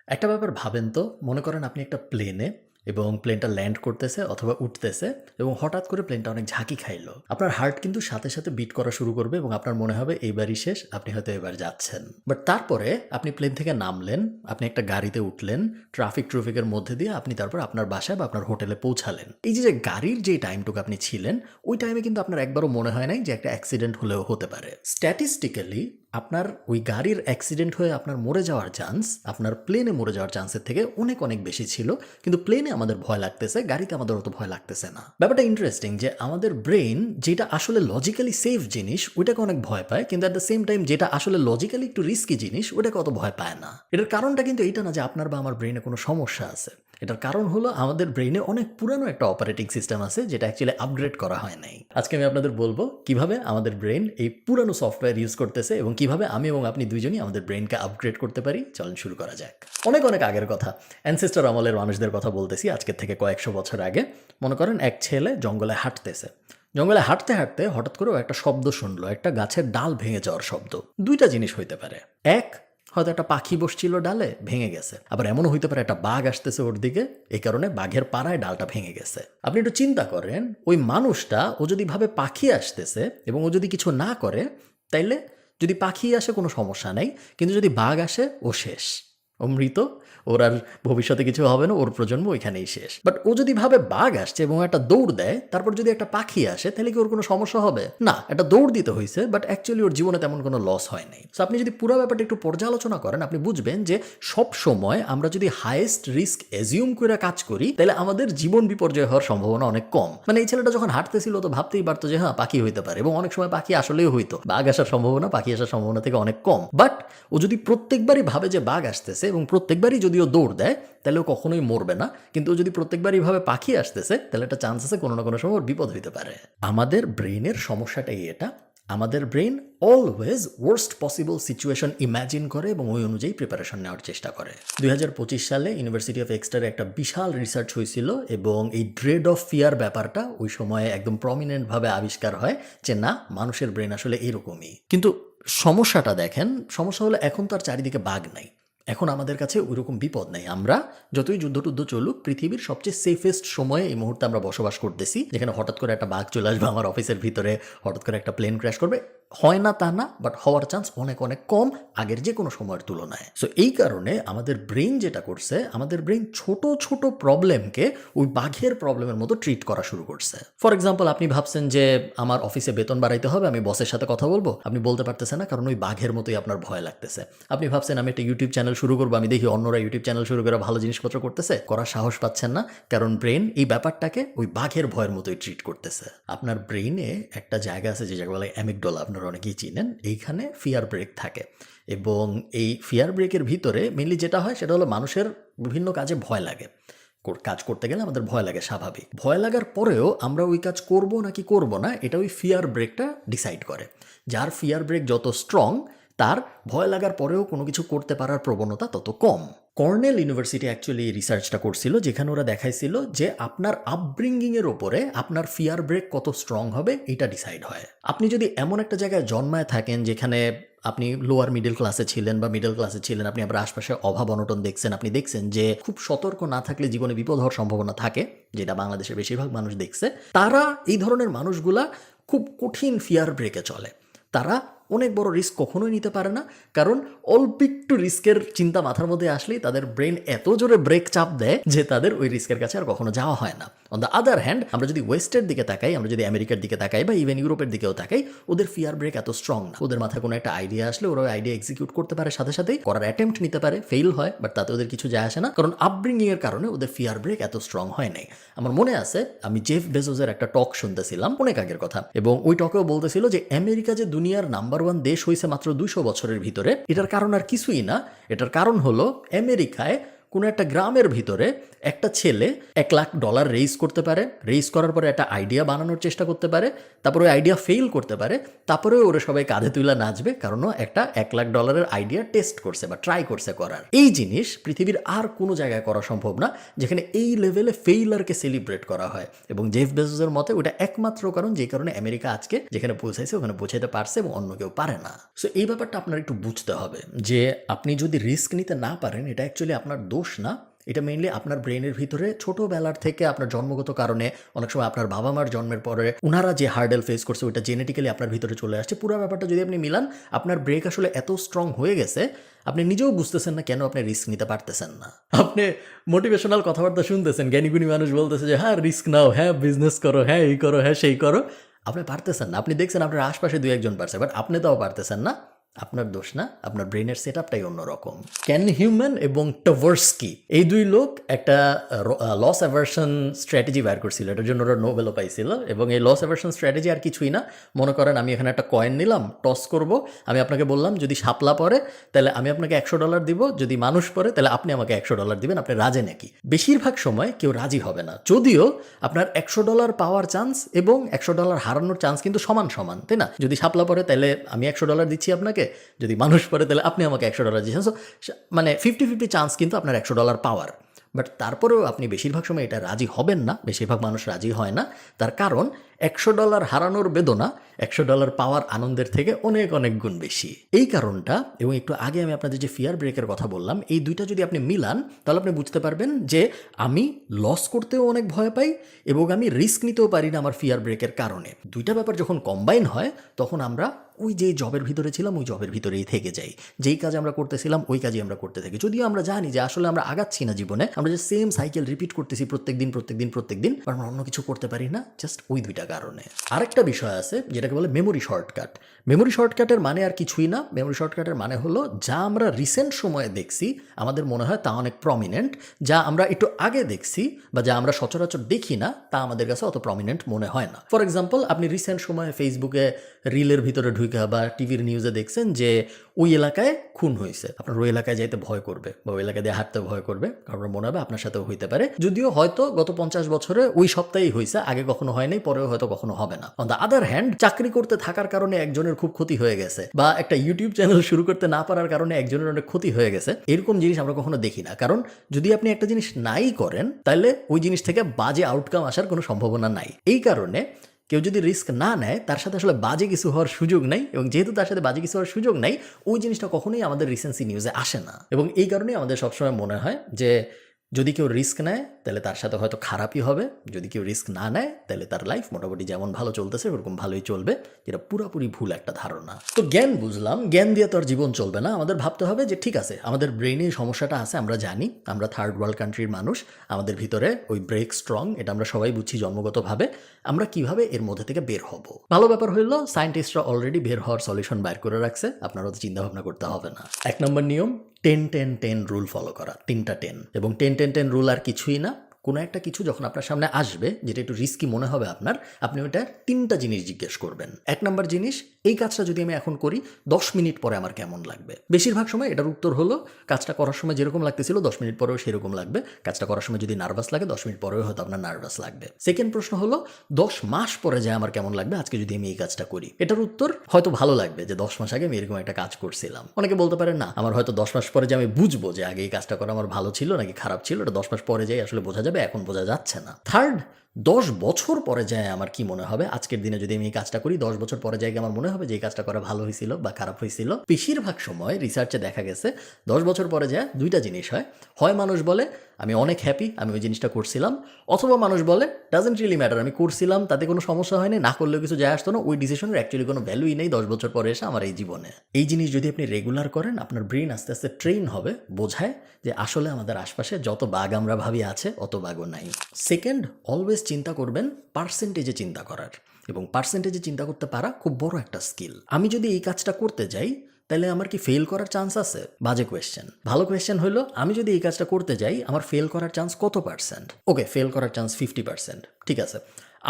একটা ব্যাপার ভাবেন তো, মনে করেন আপনি একটা প্লেনে এবং প্লেনটা ল্যান্ড করতেছে অথবা উঠতেছে এবং হঠাৎ করে প্লেনটা অনেক ঝাঁকি খাইলো। আপনার হার্ট কিন্তু সাথে সাথে বিট করা শুরু করবে এবং আপনার মনে হবে এইবারই শেষ, আপনি হয়তো এবার যাচ্ছেন। বাট তারপরে আপনি প্লেন থেকে নামলেন, আপনি একটা গাড়িতে উঠলেন, ট্রাফিকের মধ্যে দিয়ে আপনি তারপর আপনার বাসায় বা আপনার হোটেলে পৌঁছালেন। এই যে গাড়ির যে টাইমটুকু আপনি ছিলেন, ওই টাইমে কিন্তু আপনার একবারও মনে হয় নাই যে একটা অ্যাক্সিডেন্ট হলেও হতে পারে। স্ট্যাটিস্টিক্যালি আপনার ওই গাড়ির অ্যাক্সিডেন্ট হয়ে আপনার মরে যাওয়ার চান্স আপনার প্লেনে মরে যাওয়ার চান্সের থেকে অনেক অনেক বেশি ছিল। কিন্তু প্লেনে আমাদের ভয় লাগতেছে, গাড়িতে আমাদের অত ভয় লাগতেছে না। ব্যাপারটা ইন্টারেস্টিং যে আমাদের ব্রেন যেটা আসলে লজিক্যালি সেফ জিনিস ওইটাকে অনেক ভয় পায়, কিন্তু অ্যাট দ্য সেম টাইম যেটা আসলে লজিক্যালি একটু রিস্কি জিনিস ওইটাকে অত ভয় পায় না। এটার কারণটা কিন্তু এইটা না যে আপনার বা আমার ব্রেনে কোনো সমস্যা আছে। এটার কারণ হলো আমাদের ব্রেনে অনেক পুরানো একটা অপারেটিং সিস্টেম আছে যেটা অ্যাকচুয়ালি আপগ্রেড করা হয় নাই। আজকে আমি আপনাদের বলবো কিভাবে আমাদের ব্রেন এই পুরানো সফটওয়্যার ইউজ করতেছে এবং কিভাবে আমি এবং আপনি দুইজনই আমাদের ব্রেনকে আপগ্রেড করতে পারি। চলুন শুরু করা যাক। অনেক অনেক আগের কথা, অ্যানসেস্টর আমলের মানুষদের কথা বলতেছি, আজকের থেকে কয়েকশো বছর আগে। মনে করেন এক ছেলে জঙ্গলে হাঁটতেছে। জঙ্গলে হাঁটতে হাঁটতে হঠাৎ করে একটা শব্দ শুনলো, একটা গাছের ডাল ভেঙে যাওয়ার শব্দ। দুইটা জিনিস হইতে পারে, এক হয়তো একটা পাখি বসছিল ডালে, ভেঙে গেছে। আবার এমনও হইতে পারে একটা বাঘ আসতেছে ওর দিকে, এই কারণে বাঘের পাড়ায় ডালটা ভেঙে গেছে। আপনি একটু চিন্তা করেন, ওই মানুষটা ও যদি ভাবে পাখি আসতেছে এবং ও যদি কিছু না করে, তাইলে যদি পাখি আসে কোনো সমস্যা নাই, কিন্তু যদি বাঘ আসে ও শেষ, ও মৃত, ওর আর ভবিষ্যতে কিছু হবে না, ওর প্রজন্ম ওইখানেই শেষ। বাট ও যদি ভাবে বাঘ আসছে এবং একটা দৌড় দেয়, তারপর যদি একটা পাখি আসে, তাহলে কি ওর কোনো সমস্যা হবে? না, একটা দৌড় দিতে হয়েছে, বাট অ্যাকচুয়ালি ওর জীবনে তেমন কোনো লস হয় নাই। সো আপনি যদি পুরো ব্যাপারটা একটু পর্যালোচনা করেন, আপনি বুঝবেন যে সব সময় আমরা যদি হাইয়েস্ট রিস্ক এজিউম করে কাজ করি, তাহলে আমাদের জীবন বিপর্যয় হওয়ার সম্ভাবনা অনেক কম। মানে এই ছেলেটা যখন হাঁটতেছিল তো ভাবতেই পারতো যে হ্যাঁ পাখি হইতে পারে, এবং অনেক সময় পাখি আসলেও হইতো। বাঘ আসার সম্ভাবনা পাখি আসার সম্ভাবনা থেকে অনেক কম। বাট ও যদি প্রত্যেকবারই ভাবে যে বাঘ আসতেছে এবং প্রত্যেকবারই যদিও দৌড় দেয়, তাহলে ও কখনোই মরবে না। কিন্তু ও যদি প্রত্যেকবারই ভাবে পাখি আসতেছে, তাহলে একটা চান্স আছে কোনো না কোনো সময় ওর বিপদ হইতে পারে। আমাদের ব্রেনের সমস্যাটাই এটা, আমাদের brain always worst possible situation imagine করে এবং ওই অনুযায়ী প্রিপারেশন নেওয়ার চেষ্টা করে। 2025 সালে ইউনিভার্সিটি অফ এক্সটারে একটা বিশাল রিসার্চ হয়েছিল এবং এই ড্রেড অফ ফিয়ার ব্যাপারটা ওই সময়ে একদম প্রমিনেন্টভাবে আবিষ্কার হয় যে না, মানুষের ব্রেন আসলে এরকমই। কিন্তু সমস্যাটা দেখেন, সমস্যা হলো এখন তার চারিদিকে বাঘ নাই, এখন আমাদের কাছে ওইরকম বিপদ নেই। আমরা যতই যুদ্ধ চলুক, পৃথিবীর সবচেয়ে সেফেস্ট সময়ে এই মুহূর্তে আমরা বসবাস করতেছি, যেখানে হঠাৎ করে একটা বাঘ চলে আসবে আমার অফিসের ভিতরে, হঠাৎ করে একটা প্লেন ক্র্যাশ করবে। হয় না তা না, বাট হওয়ার চান্স অনেক অনেক কম আগের যে কোনো সময়ের তুলনায়। সো এই কারণে আমাদের ব্রেন যেটা করছে, আমাদের ব্রেন ছোট ছোট প্রবলেমকে ওই বাঘের প্রবলেমের মতো ট্রিট করা শুরু করছে। ফর এক্সাম্পল, আপনি ভাবছেন যে আমার অফিসে বেতন বাড়াইতে হবে, আমি বসের সাথে কথা বলবো, আপনি বলতে পারতেছেন না, কারণ ওই বাঘের মতোই আপনার ভয় লাগতেছে। আপনি ভাবছেন আমি একটা ইউটিউব চ্যানেল শুরু করবো, আমি দেখি অন্যরা ইউটিউব চ্যানেল শুরু করে ভালো জিনিসপত্র করতেছে, করার সাহস পাচ্ছেন না, কারণ ব্রেন এই ব্যাপারটাকে ওই বাঘের ভয়ের মতোই ট্রিট করতেছে। আপনার ব্রেইনে একটা জায়গা আছে যে জায়গা বলে অ্যামিগডালা, আপনারা অনেকেই চিনেন। এইখানে ফিয়ার ব্রেক থাকে এবং এই ফিয়ার ব্রেকের ভিতরে মেনলি যেটা হয় সেটা হলো মানুষের বিভিন্ন কাজে ভয় লাগে। কাজ করতে গেলে আমাদের ভয় লাগে, স্বাভাবিক। ভয় লাগার পরেও আমরা ওই কাজ করব নাকি করব না, এটা ওই ফিয়ার ব্রেকটা ডিসাইড করে। যার ফিয়ার ব্রেক যত স্ট্রং, তার ভয় লাগার পরেও কোনো কিছু করতে পারার প্রবণতা তত কম। কর্নেল ইউনিভার্সিটি অ্যাকচুয়ালি এই রিসার্চটা করছিল, যেখানে ওরা দেখাইছিল যে আপনার আপব্রিঙ্গিংয়ের ওপরে আপনার ফিয়ার ব্রেক কত স্ট্রং হবে এটা ডিসাইড হয়। আপনি যদি এমন একটা জায়গায় জন্মায় থাকেন যেখানে আপনি লোয়ার মিডল ক্লাসে ছিলেন বা মিডল ক্লাসে ছিলেন, আপনি আপনার আশপাশে অভাব অনটন দেখছেন, আপনি দেখছেন যে খুব সতর্ক না থাকলে জীবনে বিপদ হওয়ার সম্ভাবনা থাকে, যেটা বাংলাদেশের বেশিরভাগ মানুষ দেখছে, তারা এই ধরনের মানুষগুলা খুব কঠিন ফিয়ার ব্রেকে চলে। তারা অনেক বড় রিস্ক কখনোই নিতে পারে না, কারণ অল্প একটু রিস্কের চিন্তা মাথার মধ্যে আসলেই তাদের ব্রেন এত জোরে ব্রেক চাপ দেয় যে তাদের ওই রিস্কের কাছে আর কখনো যাওয়া হয় না। অন দ্য আদার হ্যান্ড, আমরা যদি ওয়েস্টের দিকে তাকাই, আমরা যদি আমেরিকার দিকে তাকাই বা ইভেন ইউরোপের দিকেও তাকাই, ওদের ফিয়ার ব্রেক এত স্ট্রং না। ওদের মাথায় কোনো একটা আইডিয়া আসলে ওরা ওই আইডিয়া এক্সিকিউট করতে পারে, সাথে সাথেই করার অ্যাটেম্প্ট নিতে পারে, ফেইল হয়, বাট তাতে ওদের কিছু যায় আসে না, কারণ আপব্রিঙ্গিং এর কারণে ওদের ফিয়ার ব্রেক এত স্ট্রং হয় নাই। আমার মনে আছে আমি জেফ বেজোসের একটা টক শুনতেছিলাম অনেক আগের কথা, এবং ওই টকেও বলতেছিল যে আমেরিকা যে দুনিয়ার নাম্বার 1 দেশ হয়েছে মাত্র 200 বছরের ভিতরে, এটার কারণ আর কিছুই না। এটার কারণ হলো আমেরিকায় কোনো একটা গ্রামের ভিতরে একটা ছেলে $1,00,000 রেইজ করতে পারে, রেইজ করার পরে একটা আইডিয়া বানানোর চেষ্টা করতে পারে, তারপরে ওই আইডিয়া ফেল করতে পারে, তারপরে ওরা সবাই কাঁধে তুলে নাচবে, কারণ ও একটা $1,00,000 আইডিয়া টেস্ট করছে বা ট্রাই করছে করার। এই জিনিস পৃথিবীর আর কোনো জায়গায় করা সম্ভব না যেখানে এই লেভেলে ফেইলারকে সেলিব্রেট করা হয়। এবং জেফ বেজোসের মতে ওটা একমাত্র কারণ যে কারণে আমেরিকা আজকে যেখানে পৌঁছাইছে ওখানে পৌঁছাইতে পারছে এবং অন্য কেউ পারে না। সো এই ব্যাপারটা আপনার একটু বুঝতে হবে যে আপনি যদি রিস্ক নিতে না পারেন এটা অ্যাকচুয়ালি আপনার দোষ না, এটা মেইনলি আপনার ব্রেনের ভিতরে ছোটোবেলার থেকে আপনার জন্মগত কারণে, অনেক সময় আপনার বাবা মার জন্মের পরে ওনারা যে হার্ডেল ফেস করছে ওইটা জেনেটিক্যালি আপনার ভিতরে চলে আসছে। পুরো ব্যাপারটা যদি আপনি মিলান, আপনার ব্রেক আসলে এত স্ট্রং হয়ে গেছে আপনি নিজেও বুঝতেছেন না কেন আপনি রিস্ক নিতে পারতেছেন না। আপনি মোটিভেশনাল কথাবার্তা শুনতেছেন, জ্ঞানীগুণী মানুষ বলতেছে যে হ্যাঁ রিস্ক নাও, হ্যাঁ বিজনেস করো, হ্যাঁ এই করো, হ্যাঁ সেই করো, আপনি পারতেছেন না। আপনি দেখছেন আপনার আশপাশে 2-1 পারছে, বাট আপনি তাও পারতেছেন না। আপনার দোষ না, আপনার ব্রেনের সেট আপটাই অন্যরকম। ক্যান হিউম্যান এবং টভার্স্কি এই দুই লোক একটা লস অ্যাভার্সন স্ট্র্যাটেজি বের করছিল, এটার জন্য ওরা নোবেলও পাইছিল। এবং এই লস অ্যাভার্সন স্ট্র্যাটেজি আর কিছুই না, মনে করেন আমি এখানে একটা কয়েন নিলাম, টস করব, আমি আপনাকে বললাম যদি শাপলা পড়ে তাহলে আমি আপনাকে $100 দিব, যদি মানুষ পড়ে তাহলে আপনি আমাকে $100 দিবেন, আপনি রাজি নাকি? বেশিরভাগ সময় কেউ রাজি হবে না, যদিও আপনার $100 পাওয়ার চান্স এবং $100 হারানোর চান্স কিন্তু সমান সমান, তাই না? যদি শাপলা পড়ে তাহলে আমি $100 দিচ্ছি আপনাকে, যদি মানুষ পড়ে তাহলে আপনি আমাকে $100 দিচ্ছেন। সো মানে 50-50 চান্স কিন্তু আপনার $100 পাওয়ার। বাট তারপরেও আপনি বেশিরভাগ সময় এটা রাজি হবেন না, বেশিরভাগ মানুষ রাজি হয় না। তার কারণ $100 হারানোর বেদনা $100 পাওয়ার আনন্দের থেকে অনেক অনেক গুণ বেশি। এই কারণটা, এবং একটু আগে আমি আপনাদের যে ফিয়ার ব্রেকের কথা বললাম, এই দুইটা যদি আপনি মিলান তাহলে আপনি বুঝতে পারবেন যে আমি লস করতেও অনেক ভয় পাই এবং আমি রিস্ক নিতেও পারি না আমার ফিয়ার ব্রেকের কারণে। দুইটা ব্যাপার যখন কম্বাইন হয় তখন আমরা ওই যে জবের ভিতরে ছিলাম ওই জবের ভিতরেই থেকে যাই, যেই কাজ আমরা করতেছিলাম ওই কাজই আমরা করতে থাকি, যদিও আমরা জানি যে আসলে আমরা আগাচ্ছি না জীবনে, আমরা যে সেম সাইকেল রিপিট করতেছি প্রত্যেক দিন, আমরা অন্য কিছু করতে পারি না, জাস্ট ওই দুইটা কারণে। আরেকটা বিষয় আছে যেটাকে বলে মেমোরি শর্টকাট। মেমোরি শর্টকাটের মানে আর কিছুই না, মেমোরি শর্টকাটের মানে হলো যা আমরা রিসেন্ট সময়ে দেখছি আমাদের মনে হয় তা অনেক প্রমিনেন্ট, যা আমরা একটু আগে দেখছি বা যা আমরা সচরাচর দেখি না তা আমাদের কাছে অত প্রমিনেন্ট মনে হয় না। ফর এক্সাম্পল, আপনি রিসেন্ট সময়ে ফেসবুকে রিলের ভিতরে ঢুকে বা টিভির নিউজে দেখছেন যে ওই এলাকায় খুন হয়েছে, আপনার ওই এলাকায় যাইতে ভয় করবে বা ওই এলাকায় দিয়ে হাঁটতে ভয় করবে, কারণ মনে হবে আপনার সাথেও হইতে পারে, যদিও হয়তো গত 50 বছরে ওই সপ্তাহেই হয়েছে, আগে কখনো হয় নাই, পরেও হয়তো কখনো হবে না। অন দ্য আদার হ্যান্ড, চাকরি করতে থাকার কারণে একজনের খুব ক্ষতি হয়ে গেছে বা একটা ইউটিউব চ্যানেল শুরু করতে না পারার কারণে একজনের অনেক ক্ষতি হয়ে গেছে, এরকম জিনিস আমরা কখনো দেখি না। কারণ যদি আপনি একটা জিনিস নাই করেন তাহলে ওই জিনিস থেকে বাজে আউটকাম আসার কোনো সম্ভাবনা নাই। এই কারণে কেউ যদি রিস্ক না নেয় তার সাথে আসলে বাজে কিছু হওয়ার সুযোগ নাই, এবং যেহেতু তার সাথে বাজে কিছু হওয়ার সুযোগ নাই ওই জিনিসটা কখনোই আমাদের রিসেন্সি নিউজে আসে না। এবং এই কারণেই আমাদের সবসময় মনে হয় যে যদি কেউ রিস্ক নেয় তাহলে তার সাথে হয়তো খারাপই হবে, যদি কেউ রিস্ক না নেয় তাহলে তার লাইফ মোটামুটি যেমন ভালো চলতেছে ওরকম ভালোই চলবে, যেটা পুরোপুরি ভুল একটা ধারণা। তো জ্ঞান বুঝলাম, জ্ঞান দিয়ে তো আর জীবন চলবে না, আমাদের ভাবতে হবে যে ঠিক আছে আমাদের ব্রেনে সমস্যাটা আছে, আমরা জানি আমরা থার্ড ওয়ার্ল্ড কান্ট্রির মানুষ, আমাদের ভিতরে ওই ব্রেক স্ট্রং, এটা আমরা সবাই বুঝছি জন্মগতভাবে, আমরা কিভাবে এর মধ্যে থেকে বের হব। ভালো ব্যাপার হইলো সায়েন্টিস্টরা অলরেডি বের হওয়ার সলিউশন বাইর করে রাখছে, আপনারা তো চিন্তা ভাবনা করতে হবে না। 1 নম্বর নিয়ম 10-10-10 রুল ফলো করা, 3টা 10, এবং 10-10-10 রুল আর কিছুই না, কোনো একটা কিছু যখন আপনার সামনে আসবে যেটা একটু রিস্কি মনে হবে আপনার, আপনি ওটা 3টা জিনিস জিজ্ঞেস করবেন। 1 নম্বর জিনিস, এই কাজটা যদি আমি এখন করি 10 মিনিট পরে আমার কেমন লাগবে? বেশিরভাগ সময় এটার উত্তর হলো কাজটা করার সময় যেরকম লাগতেছিল 10 মিনিট পরেও সেরকম লাগবে, কাজটা করার সময় যদি নার্ভাস লাগে 10 মিনিট পরেও হয়তো আপনার নার্ভাস লাগবে। সেকেন্ড প্রশ্ন হলো 10 মাস পরে যায় আমার কেমন লাগবে আজকে যদি আমি এই কাজটা করি? এটার উত্তর হয়তো ভালো লাগবে যে 10 মাস আগে আমি এরকম একটা কাজ করছিলাম। অনেকে বলতে পারে না, আমার হয়তো 10 মাস পরে যে আমি বুঝবো যে আগে এই কাজটা করা আমার ভালো ছিল নাকি খারাপ ছিল, এটা 10 মাস পরে যাই আসলে বোঝা যাবে, এখন বোঝা যাচ্ছে না। থার্ড, 10 বছর পরে যায় আমার কি মনে হবে আজকের দিনে যদি আমি এই কাজটা করি, 10 বছর পরে যায় আমার মনে হবে যে এই কাজটা করা ভালো হয়েছিল বা খারাপ হয়েছিল। বেশিরভাগ সময় রিসার্চে দেখা গেছে 10 বছর পরে যায় দুইটা জিনিস হয়, হয় মানুষ বলে আমি অনেক হ্যাপি আমি ওই জিনিসটা করছিলাম, অথবা মানুষ বলে ডাজেন্ট রিয়েলি ম্যাটার, আমি করছিলাম তাতে কোনো সমস্যা হয়নি, না করলেও কিছু যায় আসতো না, ওই ডিসিশনের অ্যাকচুয়ালি কোনো ভ্যালুই নেই 10 বছর পরে এসে আমার এই জীবনে। এই জিনিস যদি আপনি রেগুলার করেন আপনার ব্রেন আস্তে আস্তে ট্রেন হবে, বোঝায় যে আসলে আমাদের আশপাশে যত বাগ আমরা ভাবি আছে অত বাগও নাই। সেকেন্ড, অলওয়েজ চিন্তা করবেন পার্সেন্টেজে চিন্তা করার, এবং পার্সেন্টেজে চিন্তা করতে পারা খুব বড় একটা স্কিল। আমি যদি এই কাজটা করতে যাই তাহলে আমার কি ফেল করার চান্স আছে? বাজে কোয়েশ্চেন। ভালো কোয়েশ্চেন হলো আমি যদি এই কাজটা করতে যাই আমার ফেল করার চান্স কত পার্সেন্ট? ওকে, ফেল করার চান্স 50%। ঠিক আছে,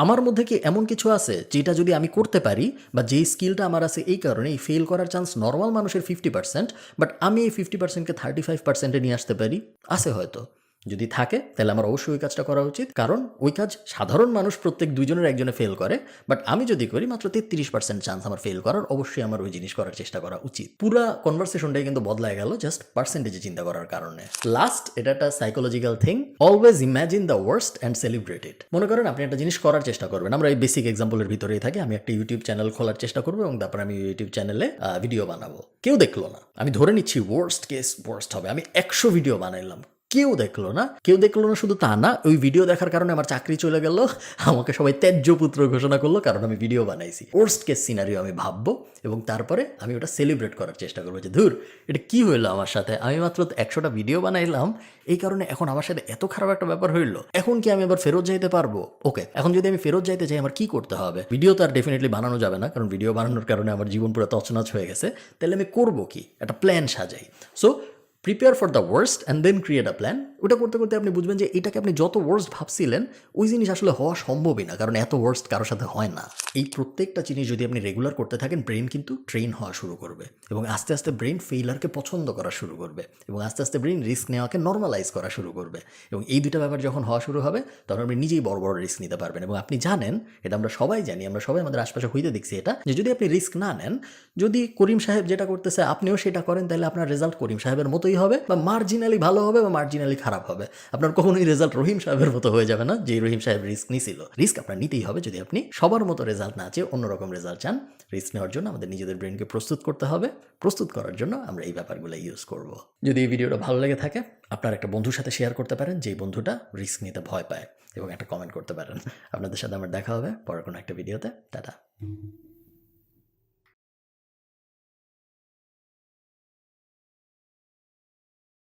আমার মধ্যে কি এমন কিছু আছে যেটা যদি আমি করতে পারি বা যেই স্কিলটা আমার আছে এই কারণে এই ফেল করার চান্স নর্মাল মানুষের 50%, বাট আমি এই 50%কে 35%-এ নিয়ে আসতে পারি? আছে হয়তো। যদি থাকে তাহলে আমার অবশ্যই ওই কাজটা করা উচিত, কারণ ওই কাজ সাধারণ মানুষ প্রত্যেক দুইজনের একজনে ফেল করে, বাট আমি যদি করি মাত্র 33% চান্স আমার ফেল করার, অবশ্যই আমার ওই জিনিস করার চেষ্টা করা উচিত। পুরো কনভারসেশনটাই কিন্তু বদলায় গেল জাস্ট পার্সেন্টেজে চিন্তা করার কারণে। লাস্ট, এটা একটা psychological thing, always imagine the worst and celebrate ইট। মনে করেন আপনি একটা জিনিস করার চেষ্টা করবেন, আমরা এই বেসিক এক্সাম্পলের ভিতরেই থাকি, আমি একটা ইউটিউব চ্যানেল খোলার চেষ্টা করবো এবং তারপর আমি ইউটিউব চ্যানেলে ভিডিও বানাবো। কেউ দেখলো না, আমি ধরে নিচ্ছি ওয়ার্স্ট কেস ওয়ার্স্ট হবে, আমি 100 ভিডিও বানাইলাম, কেউ দেখলো না। কেউ দেখলো না শুধু তা না, ওই ভিডিও দেখার কারণে আমার চাকরি চলে গেল, আমাকে সবাই ত্যায্য পুত্র ঘোষণা করলো কারণ আমি ভিডিও বানাইছি। ওয়ার্স্ট কেস সিনারিও আমি ভাববো এবং তারপরে আমি ওটা সেলিব্রেট করার চেষ্টা করবো যে ধুর, এটা কি হইলো আমার সাথে, আমি মাত্র 100টা ভিডিও বানাইলাম, এই কারণে এখন আমার সাথে এত খারাপ একটা ব্যাপার হইলো, এখন কি আমি আবার ফেরত যাইতে পারবো? ওকে, এখন যদি আমি ফেরত যাইতে চাই আমার কি করতে হবে? ভিডিও তো আর ডেফিনেটলি বানানো যাবে না, কারণ ভিডিও বানানোর কারণে আমার জীবন পুরো তছনছ হয়ে গেছে। তাহলে আমি করবো কি? একটা প্ল্যান সাজাই। So prepare for the worst and then create a plan. ওটা করতে করতে আপনি বুঝবেন যে এটাকে আপনি যত ওয়ার্স্ট ভাবছিলেন ওই জিনিস আসলে হওয়া সম্ভবই না, কারণ এত ওয়ার্স্ট কারোর সাথে হয় না। এই প্রত্যেকটা জিনিস যদি আপনি রেগুলার করতে থাকেন, ব্রেন কিন্তু ট্রেন হওয়া শুরু করবে এবং আস্তে আস্তে ব্রেন ফেইলারকে পছন্দ করা শুরু করবে এবং আস্তে আস্তে ব্রেন রিস্ক নেওয়াকে নর্মালাইজ করা শুরু করবে। এবং এই দুটো ব্যাপার যখন হওয়া শুরু হবে তখন আপনি নিজেই বড় বড় রিস্ক নিতে পারবেন। এবং আপনি জানেন, এটা আমরা সবাই জানি, আমরা সবাই আমাদের আশপাশে হইতে দেখছি এটা, যে যদি আপনি রিস্ক না নেন, যদি করিম সাহেব যেটা করতেছে আপনিও সেটা করেন, তাহলে আপনার রেজাল্ট করিম সাহেবের মতোই হবে, বা মার্জিনালি ভালো হবে বা মার্জিনালি খারাপ হবে। আপনার কখনোই রেজাল্ট রহিম সাহেবের মতো হয়ে যাবে না, যে রহিম সাহেব রিস্ক নিছিল। রিস্ক আপনার নিতেই হবে যদি আপনি সবার মতো রেজাল্ট না চেয়ে অন্যরকম রেজাল্ট চান। রিস্ক নেওয়ার জন্য আমাদের নিজেদের ব্রেনকে প্রস্তুত করতে হবে। প্রস্তুত করার জন্য আমরা এই ব্যাপারগুলো ইউজ করব। যদি এই ভিডিওটা ভালো লেগে থাকে, আপনার একটা বন্ধুর সাথে শেয়ার করতে পারেন যেই বন্ধুটা রিস্ক নিতে ভয় পায়, এবং একটা কমেন্ট করতে পারেন। আপনাদের সাথে আমার দেখা হবে পরের কোনো একটা ভিডিওতে। টাটা।